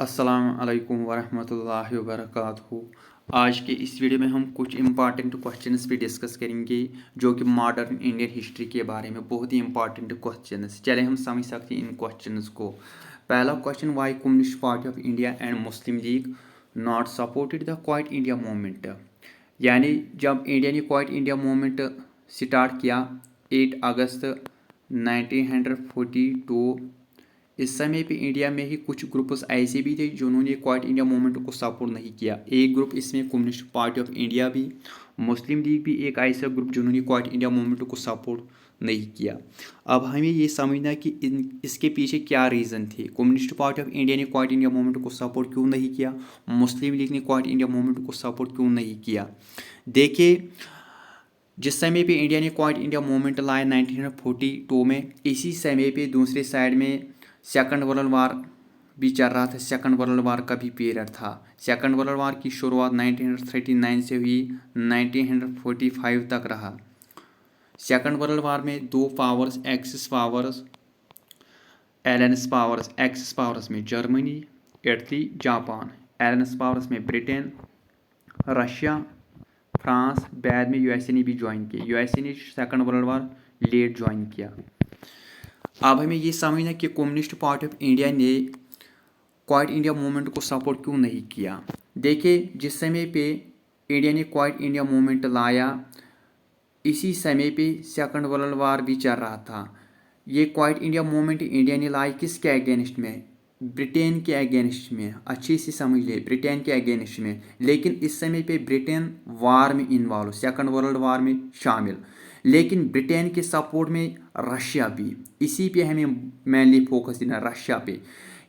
अस्सलाम वालेकुम वरहमतुल्लाहि वबरकातुहू। आज के इस वीडियो में हम कुछ इम्पॉर्टेंट क्वेश्चंस पे डिस्कस करेंगे जो कि मॉडर्न इंडियन हिस्ट्री के बारे में बहुत ही इंपॉर्टेंट क्वेश्चंस। चले हम समझ सकते हैं इन क्वेश्चंस को। पहला question, why Communist Party of India and Muslim League not supported the Quit India Movement. यानी जब इंडिया ने क्वाइट इंडिया मूवमेंट स्टार्ट किया 8 अगस्त 1942, इस समय पे इंडिया में ही कुछ ग्रुप्स ऐसे भी थे जिन्होंने क्वाइट इंडिया मूवमेंट को सपोर्ट नहीं किया। एक ग्रुप इसमें कम्युनिस्ट पार्टी ऑफ इंडिया भी, मुस्लिम लीग भी एक ऐसा ग्रुप जिन्होंने क्वाइट इंडिया मूवमेंट को सपोर्ट नहीं किया। अब हमें ये समझना है कि इसके पीछे क्या रीज़न थे। कम्युनिस्ट पार्टी ऑफ इंडिया ने क्वाइट इंडिया मूवमेंट को सपोर्ट क्यों नहीं किया, मुस्लिम लीग ने क्वाइट इंडिया मूवमेंट को सपोर्ट क्यों नहीं किया। देखिए, जिस समय पे इंडिया ने क्वाइट इंडिया मूवमेंट लाया 1942 में, इसी समय पे दूसरे साइड में सेकंड वर्ल्ड वार भी चल रहा था। सेकंड वर्ल्ड वार का भी पीरियड था। सेकंड वर्ल्ड वार की शुरुआत 1939 से हुई, 1945 तक रहा। सेकंड वर्ल्ड वार में दो powers, axis powers, allies powers, axis powers में Germany, Italy, Japan, allies powers में ब्रिटेन, रशिया, फ्रांस, बाद में यूएसए ने भी ज्वाइन किया। यूएसए ने second world war late join किया। अब हमें ये समझना कि कम्युनिस्ट पार्टी ऑफ इंडिया ने क्वाइट इंडिया मूवमेंट को सपोर्ट क्यों नहीं किया। देखिए, जिस समय पे इंडिया ने क्वाइट इंडिया मूवमेंट लाया, इसी समय पे सेकंड वर्ल्ड वार भी चल रहा था। ये क्वाइट इंडिया मूवमेंट इंडिया ने लाई किसके अगेंस्ट में, ब्रिटेन के अगेंस्ट में। अच्छी से समझ ले, ब्रिटेन के अगेंस्ट में। लेकिन इस समय पे ब्रिटेन वार में इन्वॉल्व, सेकंड वर्ल्ड वार में शामिल। लेकिन ब्रिटेन के सपोर्ट में रशिया भी। इसी पे हमें मेनली फोकस देना, रशिया पे।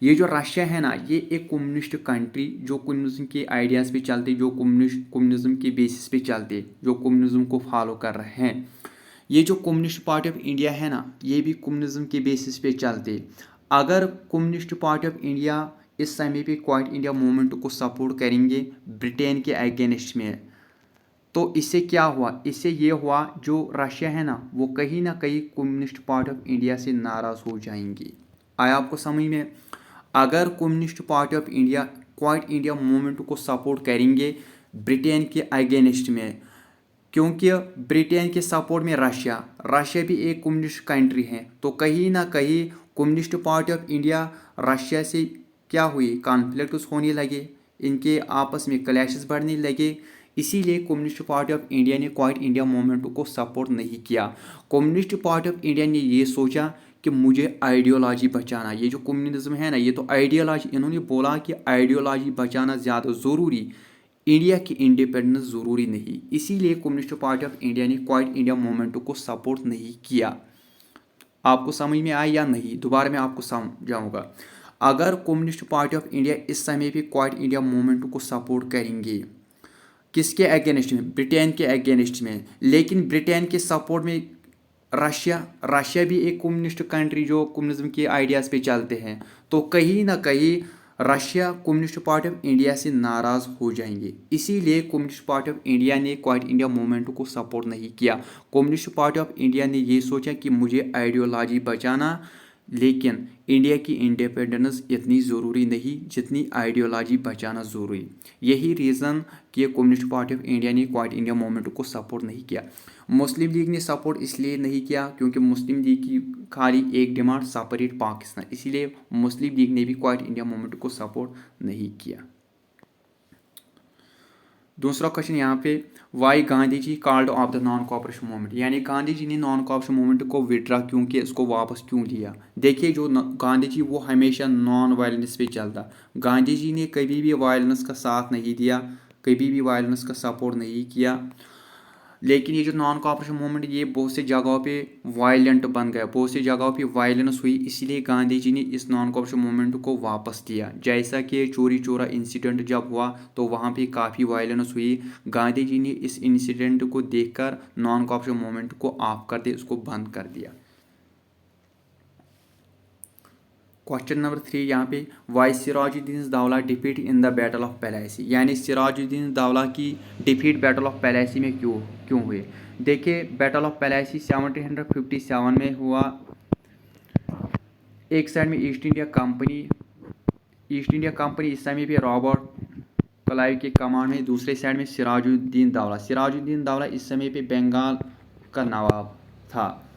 ये जो रशिया है ना, ये एक कम्युनिस्ट कंट्री जो कम्युनिज्म के आइडियाज़ पे चलते, जो कम्युनिज्म के बेसिस पे चलते, जो कम्युनिज्म को फॉलो कर रहे हैं। ये जो कम्युनिस्ट पार्टी ऑफ इंडिया है ना, ये भी कम्युनिज्म के बेसिस पे चलते। अगर कम्युनिस्ट पार्टी ऑफ इंडिया इस समय पे क्वाइट इंडिया मूवमेंट को सपोर्ट करेंगे ब्रिटेन के अगेंस्ट में, तो इससे क्या हुआ, इससे ये हुआ जो रशिया है ना, वो कहीं ना कहीं कम्युनिस्ट पार्टी ऑफ इंडिया से नाराज़ हो जाएंगे। आया आपको समझ में। अगर communist Party of India quite India Movement को सपोर्ट करेंगे ब्रिटेन के अगेंस्ट में, क्योंकि ब्रिटेन के सपोर्ट में रशिया, रशिया भी एक कम्युनिस्ट कंट्री है, तो कहीं ना कहीं communist Party of India Russia से क्या हुई, कॉन्फ्लिक्ट्स होने लगे, इनके आपस में क्लैशेस बढ़ने लगे। इसीलिए कम्युनिस्ट पार्टी ऑफ इंडिया ने क्वाइट इंडिया मूवमेंट को सपोर्ट नहीं किया। कम्युनिस्ट पार्टी ऑफ इंडिया ने ये सोचा कि मुझे आइडियोलॉजी बचाना, ये जो कम्युनिज्म है ना, ये तो आइडियोलॉजी, इन्होंने बोला कि आइडियोलॉजी बचाना ज़्यादा ज़रूरी, इंडिया की इंडिपेंडेंस ज़रूरी नहीं। इसीलिए कम्युनिस्ट पार्टी ऑफ इंडिया ने क्वाइट इंडिया मूवमेंट को सपोर्ट नहीं किया। आपको समझ में आया या नहीं, दोबारा मैं आपको समझाऊंगा। अगर कम्युनिस्ट पार्टी ऑफ इंडिया इस समय भी क्वाइट इंडिया मूवमेंट को सपोर्ट करेंगे, किसके अगेंस्ट में, ब्रिटेन के अगेंस्ट में, लेकिन ब्रिटेन के सपोर्ट में रशिया, रशिया भी एक कम्युनिस्ट कंट्री जो कम्युनिज्म के आइडियाज़ पे चलते हैं, तो कहीं ना कहीं Russia communist Party of India से नाराज़ हो जाएंगे। इसीलिए कम्युनिस्ट पार्टी ऑफ इंडिया ने क्वाइट इंडिया मूवमेंट को सपोर्ट नहीं किया। कम्युनिस्ट पार्टी ऑफ इंडिया ने ये सोचा कि मुझे आइडियोलॉजी बचाना, लेकिन इंडिया की इंडिपेंडेंस इतनी ज़रूरी नहीं जितनी आइडियोलॉजी बचाना ज़रूरी। यही रीज़न कि कम्युनिस्ट पार्टी ऑफ इंडिया ने क्वाइट इंडिया मूवमेंट को सपोर्ट नहीं किया। मुस्लिम लीग ने सपोर्ट इसलिए नहीं किया क्योंकि मुस्लिम लीग की खाली एक डिमांड, सेपरेट पाकिस्तान। इसीलिए मुस्लिम लीग ने भी क्वाइट इंडिया मूवमेंट को सपोर्ट नहीं किया। दूसरा क्वेश्चन यहाँ पे, why Gandhi ji called off the non cooperation movement, यानी गांधी जी ने नॉन कॉपरेशन मूवमेंट को विड्रा क्यों किया, इसको वापस क्यों लिया। देखिए, जो गांधी जी वो हमेशा नॉन वायलेंस पे चलता। गांधी जी ने कभी भी वायलेंस का साथ नहीं दिया, कभी भी वायलेंस का सपोर्ट नहीं किया। लेकिन ये जो नॉन कॉपरेशन मूवमेंट, ये बहुत सी जगहों पे वायलेंट बन गया, बहुत सी जगहों पे वायलेंस हुई। इसलिए गांधी जी ने इस नॉन कॉपरेशन मूवमेंट को वापस लिया। जैसा कि चोरी चोरा इंसिडेंट जब हुआ तो वहाँ पे काफ़ी वायलेंस हुई। गांधी जी ने इस इंसिडेंट को देखकर नॉन कॉपरेशन मूवमेंट को ऑफ कर दिया, उसको बंद कर दिया। क्वेश्चन नंबर 3 यहाँ पे, why Sirajuddin Daula defeat in the battle of Plassey, यानी सिराजुद्दीन दौला की डिफीट बैटल ऑफ पलासी में क्यों क्यों हुई। देखिए, बैटल ऑफ पलासी 1757 में हुआ। एक साइड में east India company east India company इस समय पे रॉबर्ट क्लाइव के कमांड में, दूसरे साइड में सिराजुद्दीन दौला। सिराजुद्दीन दौला इस समय पे बंगाल का नवाब था।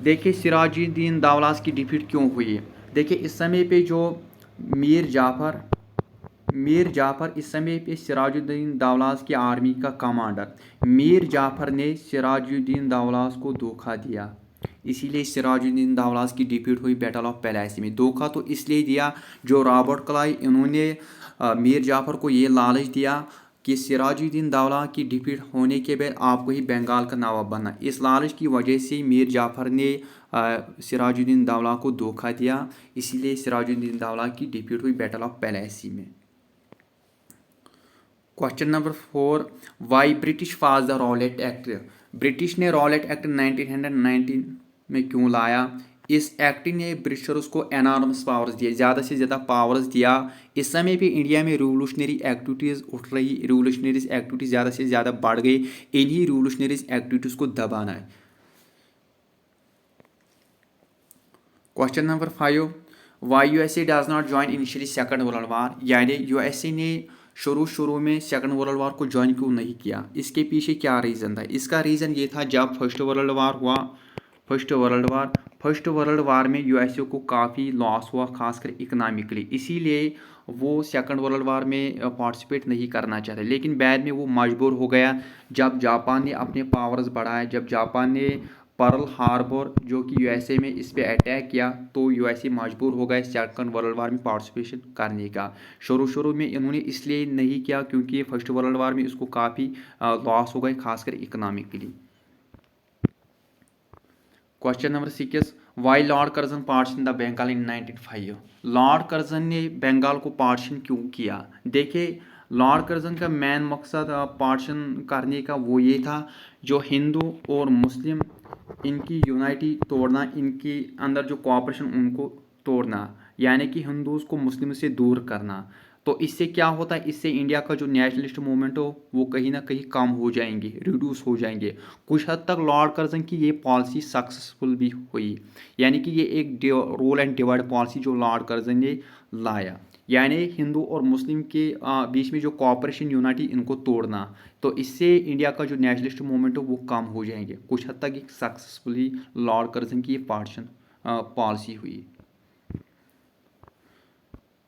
देखिए सिराजुद्दीन दौला की डिफीट क्यों हुई। देखिए इस समय पे जो मीर जाफ़र इस समय पे सिराजुद्दीन दौलास की आर्मी का कमांडर। मीर जाफ़र ने सिराजुद्दीन दौलास को धोखा दिया, इसीलिए सिराजुद्दीन दौलास की डिफीट हुई बैटल ऑफ प्लासी में। धोखा तो इसलिए दिया, जो रॉबर्ट क्लाइव इन्होंने मीर जाफ़र को ये लालच दिया कि सिराजुद्दीन दौला की डिफीट होने के बाद आपको ही बंगाल का नवाब बनना। इस लालच की वजह से मीर जाफ़र ने सिराजुद्दीन दौला को धोखा दिया, इसीलिए सिराजुद्दीन दौला की डिफीट हुई बैटल ऑफ प्लासी में। Question number 4, why British pass the Rowlatt Act. British ने रॉलेट एक्ट 1919 में क्यों लाया। इस एक्ट ने ब्रिटिशर्स को एनॉर्मस पावर्स दिए, ज़्यादा से ज़्यादा पावर्स दिया। इस समय भी इंडिया में रिवोल्यूशनरी एक्टिविटीज़ उठ रही, रिवोल्यूशनरीज एक्टिविटीज़ ज़्यादा से ज़्यादा बढ़ गई। इन्हीं रिवोल्यूशनरीज एक्टिविटीज़ को दबाना है। Question number 5, why USA does not join initially second world war. यानी यूएसए ने शुरू में सेकंड वर्ल्ड वार को ज्वाइन क्यों नहीं किया, इसके पीछे क्या रीज़न था। इसका रीज़न ये था, जब फर्स्ट वर्ल्ड वार हुआ, फर्स्ट वर्ल्ड वार में यूएसए को काफ़ी लॉस हुआ, खासकर इकनॉमिकली, इसीलिए वो सेकंड वर्ल्ड वार में पार्टिसिपेट नहीं करना चाहते। लेकिन बाद में वो मजबूर हो गया, जब जापान ने अपने पावर्स बढ़ाए, जब जापान ने पर्ल हार्बर जो कि यूएसए में इस पे अटैक किया, तो यूएसए मजबूर हो गए सेकंड वर्ल्ड वार में पार्टिसिपेशन करने का। शुरू में इन्होंने इसलिए नहीं किया क्योंकि फर्स्ट वर्ल्ड वार में इसको काफ़ी लॉस हो गए, खासकर economically. Question number 6, why lord Curzon partition the Bengal in 1905। Lord Curzon ने बंगाल को पार्टीशन क्यों किया। देखिए लॉर्ड कर्जन का मेन मकसद पार्टीशन करने का वो ये था, जो हिंदू और मुस्लिम इनकी यूनाइटी तोड़ना, इनके अंदर जो कोऑपरेशन उनको तोड़ना, यानी कि हिंदूज को मुस्लिम से दूर करना। तो इससे क्या होता है, इससे इंडिया का जो नेशनलिस्ट मूवमेंट हो वो कहीं ना कहीं कम हो जाएंगे, रिड्यूस हो जाएंगे। कुछ हद तक लॉर्ड कर्जन की ये पॉलिसी सक्सेसफुल भी हुई, यानी कि ये एक रोल एंड डिवाइड पॉलिसी जो लॉर्ड कर्जन ने लाया, यानी हिंदू और मुस्लिम के बीच में जो कोऑपरेशन यूनिटी इनको तोड़ना। तो इससे इंडिया का जो नेशनलिस्ट मूवमेंट हो वो कम हो जाएंगे। कुछ हद तक एक सक्सेसफुली लॉर्ड कर्जन की ये पार्टीशन पॉलिसी हुई।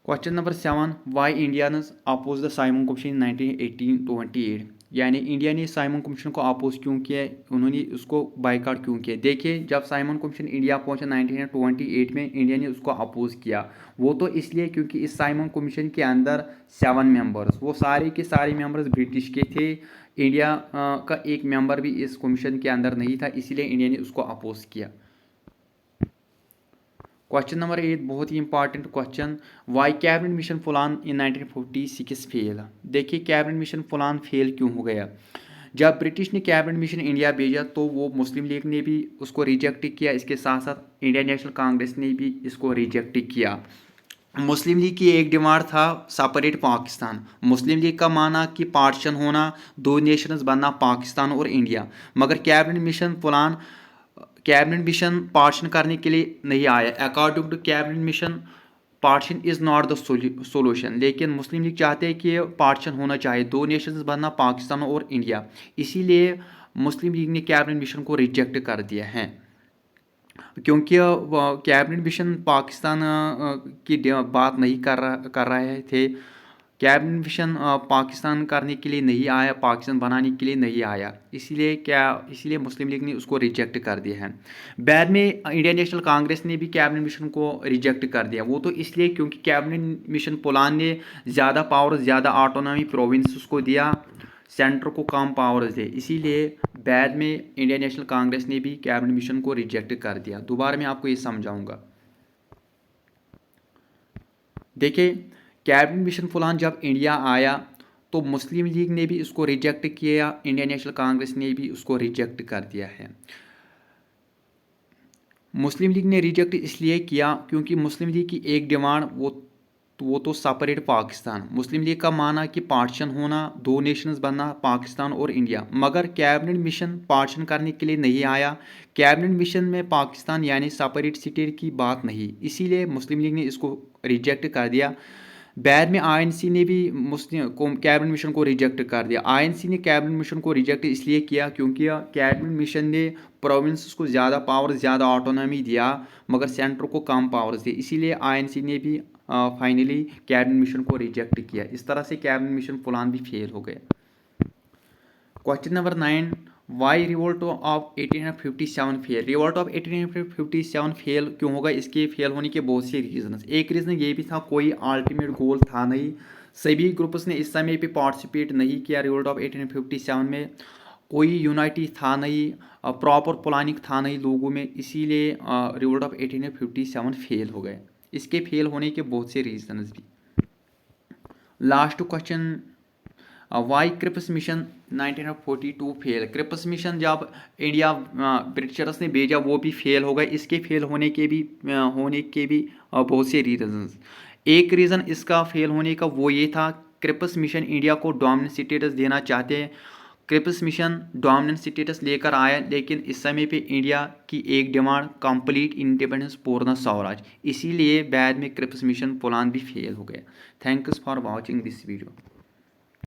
Question number 7, why Indians oppose the Simon commission in 1928। यानी इंडिया ने साइमन कमीशन को अपोज क्यों किया, उन्होंने उसको बाइकआउट क्यों किया। देखिए जब साइमन कमीशन इंडिया पहुंचा 1928 में, इंडिया ने उसको अपोज किया। वो तो इसलिए क्योंकि इस साइमन कमीशन के अंदर 7 मेंबर्स, वो सारे के सारे मेंबर्स ब्रिटिश के थे। इंडिया का एक मेंबर भी इस कमीशन के अंदर नहीं था, इसीलिए इंडिया ने उसको अपोज किया। क्वेश्चन नंबर 8, बहुत ही important question, why cabinet mission plan in 1946 fail. देखिए कैबिनेट मिशन फुलान फेल क्यों हो गया। जब ब्रिटिश ने कैबिनेट मिशन इंडिया भेजा तो वो मुस्लिम लीग ने भी उसको रिजेक्ट किया, इसके साथ साथ इंडियन नेशनल कांग्रेस ने भी इसको रिजेक्ट किया। मुस्लिम लीग की एक डिमांड था सेपरेट पाकिस्तान। मुस्लिम लीग का माना कि पार्टीशन होना, दो नेशंस बनना, पाकिस्तान और इंडिया। मगर कैबिनेट मिशन पार्टीशन करने के लिए नहीं आया। According to cabinet mission partition is not the solution. लेकिन मुस्लिम लीग चाहते हैं कि पार्टीशन होना चाहिए, दो नेशंस बनना, पाकिस्तान और इंडिया। इसीलिए मुस्लिम लीग ने कैबिनेट मिशन को रिजेक्ट कर दिया है, क्योंकि कैबिनेट मिशन पाकिस्तान की बात नहीं कर रहे थे। कैबिनेट मिशन पाकिस्तान करने के लिए नहीं आया, पाकिस्तान बनाने के लिए नहीं आया। इसीलिए मुस्लिम लीग ने उसको रिजेक्ट कर दिया है। बाद में इंडियन नेशनल कांग्रेस ने भी कैबिनेट मिशन को रिजेक्ट कर दिया। वो तो इसलिए क्योंकि कैबिनेट मिशन प्लान ने ज़्यादा पावर, ज़्यादा ऑटोनॉमी प्रोविंस को दिया, सेंटर को कम पावर्स दे। इसीलिए बाद में इंडियन नेशनल कांग्रेस ने भी कैबिनेट मिशन को रिजेक्ट कर दिया। दोबारा मैं आपको ये समझाऊंगा। देखिए कैबिनेट मिशन प्लान जब इंडिया आया तो मुस्लिम लीग ने भी इसको रिजेक्ट किया, इंडियन नेशनल कांग्रेस ने भी उसको रिजेक्ट कर दिया है। मुस्लिम लीग ने रिजेक्ट इसलिए किया क्योंकि मुस्लिम लीग की एक डिमांड वो तो वो तो सेपरेट पाकिस्तान। मुस्लिम लीग का माना कि पार्टीशन होना, दो नेशंस बनना, पाकिस्तान और इंडिया। मगर कैबिनेट मिशन पार्टीशन करने के लिए नहीं आया। कैबिनेट मिशन में पाकिस्तान यानी सेपरेट स्टेट की बात नहीं, इसीलिए मुस्लिम लीग ने इसको रिजेक्ट कर दिया। बाद में आईएनसी ने भी मुस्लिम कैबिनेट मिशन को रिजेक्ट कर दिया। आईएनसी ने कैबिनेट मिशन को रिजेक्ट इसलिए किया क्योंकि कैबिनेट मिशन ने प्रोविंस को ज़्यादा पावर, ज़्यादा ऑटोनॉमी दिया, मगर सेंटर को कम पावर्स दिए, इसीलिए आईएनसी ने भी फाइनली कैबिनेट मिशन को रिजेक्ट किया। इस तरह से कैबिनेट मिशन प्लान भी फेल हो गया। Question number 9, why revolt of 1857 fail. Revolt of 1857 fail क्यों होगा? इसके फेल होने के बहुत से रीजन। एक रीज़न ये भी था, कोई अल्टीमेट गोल था नहीं, सभी ग्रुप्स ने इस समय पे पार्टिसिपेट नहीं किया। रिवोल्ट ऑफ 1857 में कोई यूनाइटी था नहीं, प्रॉपर प्लानिंग था नहीं लोगों में, इसीलिए रिवोल्ट ऑफ 1857 फेल हो गए। इसके फेल होने के बहुत से रीजन भी। Last question, why Cripps mission 1942 fail. Cripps mission जब इंडिया ब्रिटिशर्स ने भेजा वो भी फेल हो गए। इसके फेल होने के भी बहुत से रीजन्स। एक रीज़न इसका फेल होने का वो ये था, क्रिप्स मिशन इंडिया को डोमिनेंट स्टेटस देना चाहते हैं। क्रिप्स मिशन डोमिनेंट स्टेटस लेकर आया, लेकिन इस समय पे इंडिया की एक डिमांड कंप्लीट इंडिपेंडेंस, पूर्ण स्वराज, इसीलिए बाद में क्रिप्स मिशन प्लान भी फेल हो गया। Thanks for watching this video.